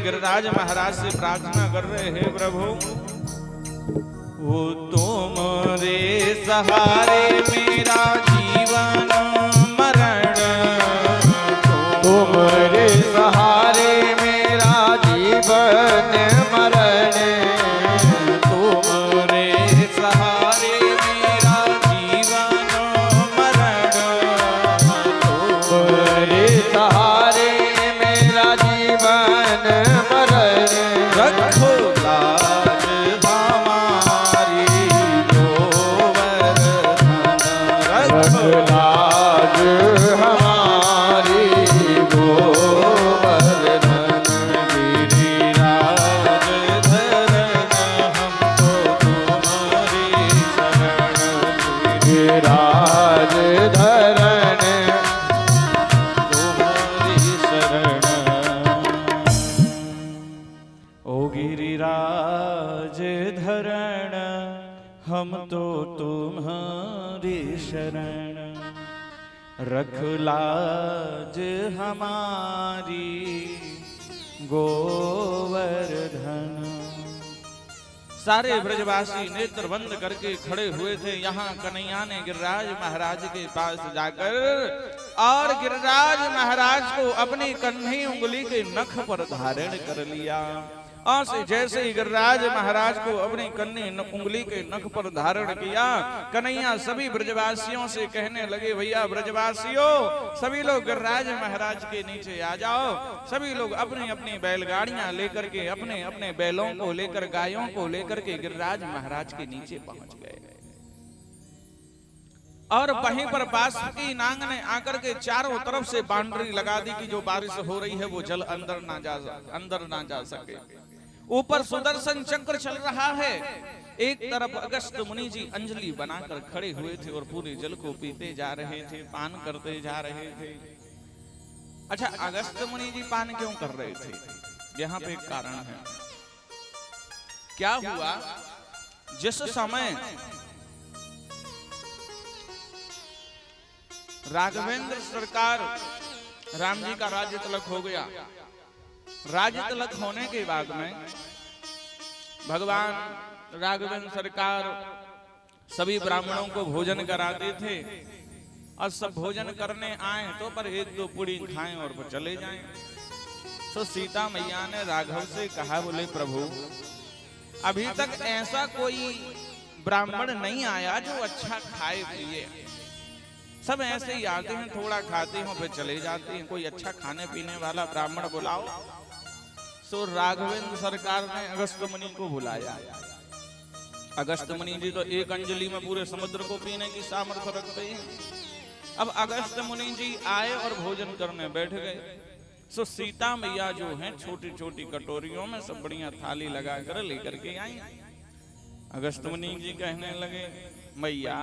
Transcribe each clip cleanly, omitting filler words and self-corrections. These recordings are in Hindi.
गिरिराज महाराज से प्रार्थना कर रहे हैं, प्रभु वो तुम्हारे सहारे मेरा जीवन मरण, तुम्हारे सहारे मेरा जीवन मरण, तुम्हारे सहारे मेरा जीवन मरण, तुम्हारे सहारे मेरा जीवन मरण, रखो लाज हमारी गोवर्धन, रखो लाज हमारी गोवर्धन, गिरिराज धरन हमको तुम्हारी शरण, गिरिराज धरण तुम्हारी शरण। ओ गिरिराज धरण हम तो तुम्हारी शरण, रख लाज हमारी गोवर्धन। सारे ब्रजवासी नेत्र बंद करके खड़े हुए थे। यहाँ कन्हैया ने गिरिराज महाराज के पास जाकर और गिरिराज महाराज को अपनी कन्ही उंगली के नख पर धारण कर लिया। और से जैसे ही गिरिराज महाराज को अपनी कन्नी उंगली के नख पर धारण किया, कन्हैया सभी ब्रजवासियों से कहने लगे, भैया ब्रजवासियों सभी लोग गिरिराज महाराज के नीचे आ जाओ। सभी लोग अपनी अपनी बैलगाड़ियां लेकर के अपने अपने बैलों को लेकर गायों को लेकर के गिरिराज महाराज के नीचे पहुंच गए। और वहीं पर बासुकी नाग ने आकर के चारों तरफ से बाउंड्री लगा दी कि जो बारिश हो रही है वो जल अंदर ना जा सके। ऊपर सुदर्शन चक्र चल रहा है। एक तरफ अगस्त मुनि जी अंजलि बनाकर खड़े हुए थे और पूरे जल को पीते जा रहे थे, पान करते जा रहे थे। अच्छा, अगस्त मुनि जी पान क्यों कर रहे थे? यहाँ पे एक कारण है। क्या हुआ, जिस समय राघवेंद्र सरकार राम जी का राज्य तिलक हो गया, राज्य तिलक होने के बाद में भगवान राघवेंद्र सरकार सभी ब्राह्मणों को भोजन कराते थे। और सब भोजन करने आए तो पर एक दो पूरी खाएं और वो चले जाएं। तो सीता मैया ने राघव से कहा, बोले प्रभु अभी तक ऐसा कोई ब्राह्मण नहीं आया जो अच्छा खाए पिए, सब ऐसे ही आते हैं, थोड़ा खाते हैं फिर चले जाते हैं, कोई अच्छा खाने पीने वाला ब्राह्मण बुलाओ। सो राघवेंद्र सरकार ने अगस्त मुनि को बुलाया। अगस्त मुनि जी तो एक अंजलि में पूरे समुद्र को पीने की सामर्थ्य रखते हैं। अब अगस्त मुनि जी आए और भोजन करने बैठ गए। सो सीता मैया जो हैं छोटी छोटी कटोरियों में सब बढ़िया थाली लगा कर लेकर के आई। अगस्त मुनि जी कहने लगे, मैया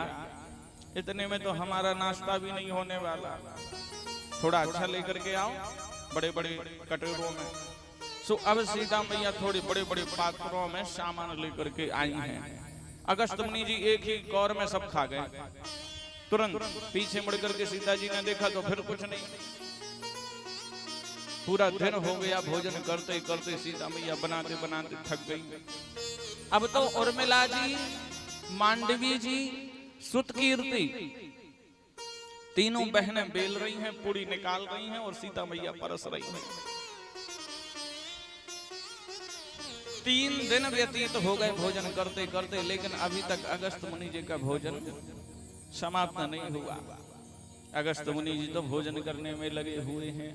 इतने में तो हमारा नाश्ता भी नहीं होने वाला, थोड़ा अच्छा लेकर के आओ बड़े बड़े कटोरों में। सो अब सीता मैया थोड़े बड़े बड़े पात्रों में सामान लेकर के आई हैं। अगस्त मुनि जी एक ही कौर में सब खा गए। तुरंत पीछे मुड़ करके सीता जी ने देखा तो फिर कुछ नहीं। पूरा दिन हो गया भोजन करते करते, सीता मैया बनाते बनाते थक गई। अब तो उर्मिला जी, मांडवी जी, सुतकीर्ति तीनों बहनें बेल रही हैं, पूरी निकाल रही हैं और सीता मैया परस रही हैं। 3 दिन व्यतीत हो गए भोजन करते करते, लेकिन अभी तक अगस्त मुनि जी का भोजन समाप्त नहीं हुआ। अगस्त मुनि जी तो भोजन करने में लगे हुए हैं।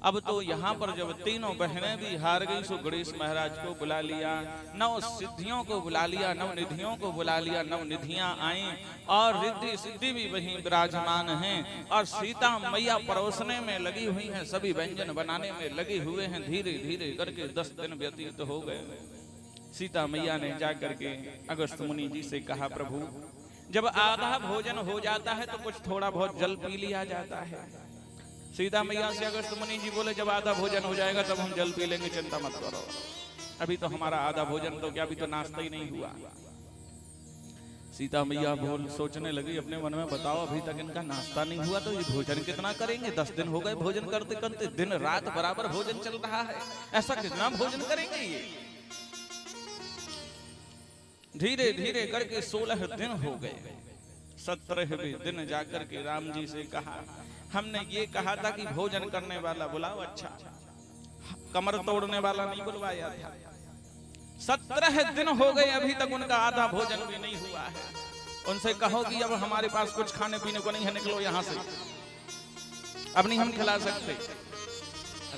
अब तो यहाँ पर जब तीनों बहनें भी हार गई, सो गणेश महाराज को बुला लिया, 9 सिद्धियों को बुला लिया, 9 निधियों को बुला लिया। 9 निधियां आई और रिद्धि सिद्धि भी वहीं विराजमान हैं और सीता मैया परोसने में लगी हुई हैं, सभी व्यंजन बनाने में लगे हुए हैं। धीरे धीरे करके 10 दिन व्यतीत हो गए। सीता मैया ने जाकर के अगस्त मुनि जी से कहा, प्रभु जब आधा भोजन हो जाता है तो कुछ थोड़ा बहुत जल पी लिया जाता है। सीता मैया से अगस्त मुनि जी बोले, जब आधा भोजन हो जाएगा तब हम जल पी लेंगे, चिंता मत करो, अभी तो हमारा आधा भोजन तो क्या, अभी तो नाश्ता ही नहीं हुआ। सीता मैया बोल सोचने लगी अपने मन में, बताओ अभी तक इनका नाश्ता नहीं हुआ तो ये भोजन कितना करेंगे? 10 दिन हो गए भोजन करते करते, दिन रात बराबर भोजन चल रहा है, ऐसा कितना भोजन करेंगे ये? धीरे धीरे करके 16 दिन हो गए। 17वें दिन जाकर के राम जी से कहा, हमने ये कहा था कि भोजन करने वाला बुलाओ, अच्छा कमर तोड़ने वाला नहीं बुलवाया था। 17 दिन हो गए, अभी तक उनका आधा भोजन भी नहीं हुआ है। उनसे कहो कि अब हमारे पास कुछ खाने पीने को नहीं है, निकलो यहां से, अब नहीं हम खिला सकते।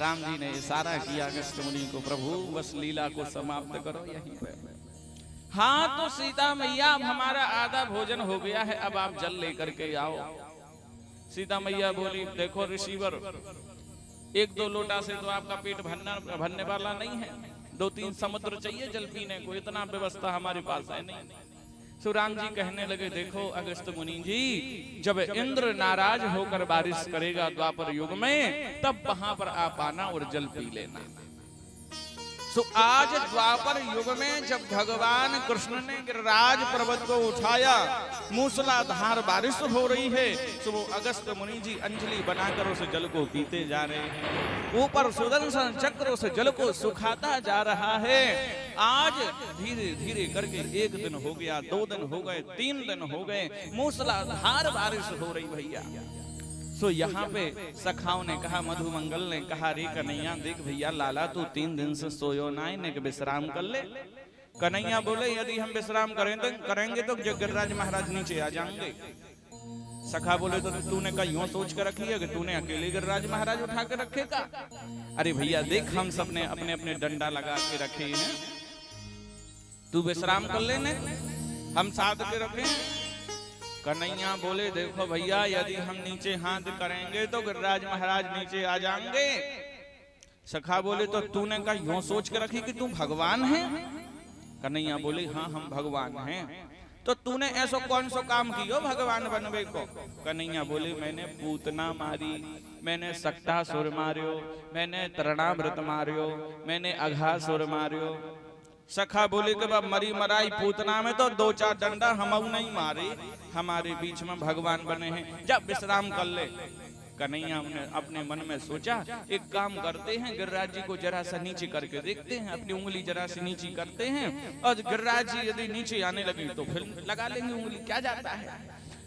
राम जी ने इशारा किया अगस्त्य मुनि को, प्रभु बस लीला को समाप्त करो यहीं पे। हाँ तो सीता मैया अब हमारा आधा भोजन हो गया है, अब आप जल लेकर के आओ। सीता मैया बोली, देखो ऋषिवर, 1-2 लोटा से तो आपका पेट भरने वाला नहीं है, 2-3 समुद्र चाहिए जल पीने को, इतना व्यवस्था हमारे पास है नहीं। सो राम जी कहने लगे, देखो अगस्त्य मुनि जी, जब इंद्र नाराज होकर बारिश करेगा द्वापर युग में, तब वहां पर आप आना और जल पी लेना। तो आज द्वापर युग में जब भगवान कृष्ण ने गिरिराज पर्वत को उठाया, मूसलाधार बारिश हो रही है, तो वो अगस्त्य मुनि जी अंजलि बनाकर उस जल को पीते जा रहे हैं। ऊपर सुदर्शन चक्र उस जल को सुखाता जा रहा है। आज धीरे धीरे करके 1 दिन हो गया, 2 दिन हो गए, 3 दिन हो गए, मूसलाधार बारिश हो रही भैया। सो यहाँ पे सखाओं ने कहा, मधुमंगल ने कहा, रे कन्हैया देख भैया, लाला तू 3 दिन से सोयो ना, ने विश्राम कर ले। कन्हैया बोले, यदि हम विश्राम करेंगे तो गिरिराज महाराज नीचे आ जाएंगे। सखा बोले, तो तूने का यूं सोच कर रखी है कि तूने अकेले गिरिराज महाराज उठा के रखेगा? अरे भैया देख, हम सबने अपने अपने डंडा लगा के रखे हैं, तू विश्राम कर लेने, हम साथ के रखे। कन्हैया बोले, देखो भैया, यदि हम नीचे हाथ करेंगे तो गिरिराज महाराज नीचे आ जाएंगे। सखा बोले, तो तूने का यूं सोच के रखी कि तू भगवान है? कन्हैया बोले, हाँ हम भगवान हैं। तो तूने ऐसा कौन सा काम किया भगवान बनवे को? कन्हैया बोले, मैंने पूतना मारी, मैंने सक्टासुर मारियो, मैंने तृणाव्रत मारियो, मैंने अघासुर मारियो। सखा बोले कि बाप मरी मराई पूतना में तो 2-4 डंडा हम नहीं मारे, हमारे बीच में भगवान बने हैं, जब विश्राम कर ले। कन्हैया ने अपने मन में सोचा, एक काम करते हैं, गिरिराज जी को जरा सा नीचे करके देखते हैं, अपनी उंगली जरा सी नीचे करते हैं, और गिरिराज जी यदि नीचे आने लगे तो फिर लगा लेंगे उंगली, क्या जाता है।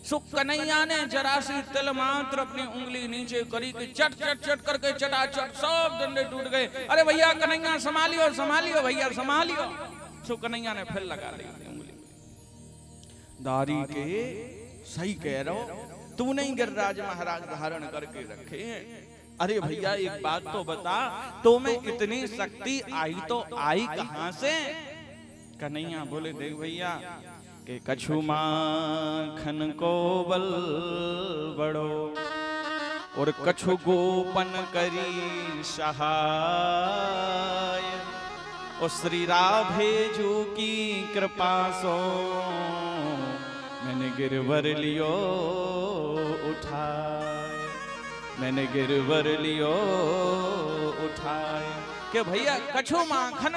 सो कन्हैया ने जरा सी तिल मात्र अपनी उंगली नीचे करी कि चट चट चट करके चटाचट सब डंडे टूट गए। अरे भैया कन्हैया संभालियो संभालियो भैया संभालियो। सो कन्हैया ने फिर लगा ली उंगली। दारी के सही कह रहो, तू नहीं गिरिराज महाराज धारण करके रखे। अरे भैया एक बात तो बता, तुम्हें इतनी शक्ति आई तो आई कहां से? कन्हैया बोले, देख भैया के कछु माखन को बल बड़ो, और कछु गोपन करी सहाय, और श्री राभेजू की कृपा सो मैंने गिरवर लियो उठाए, मैंने गिरवर लियो उठाए। कि भैया कछु माखन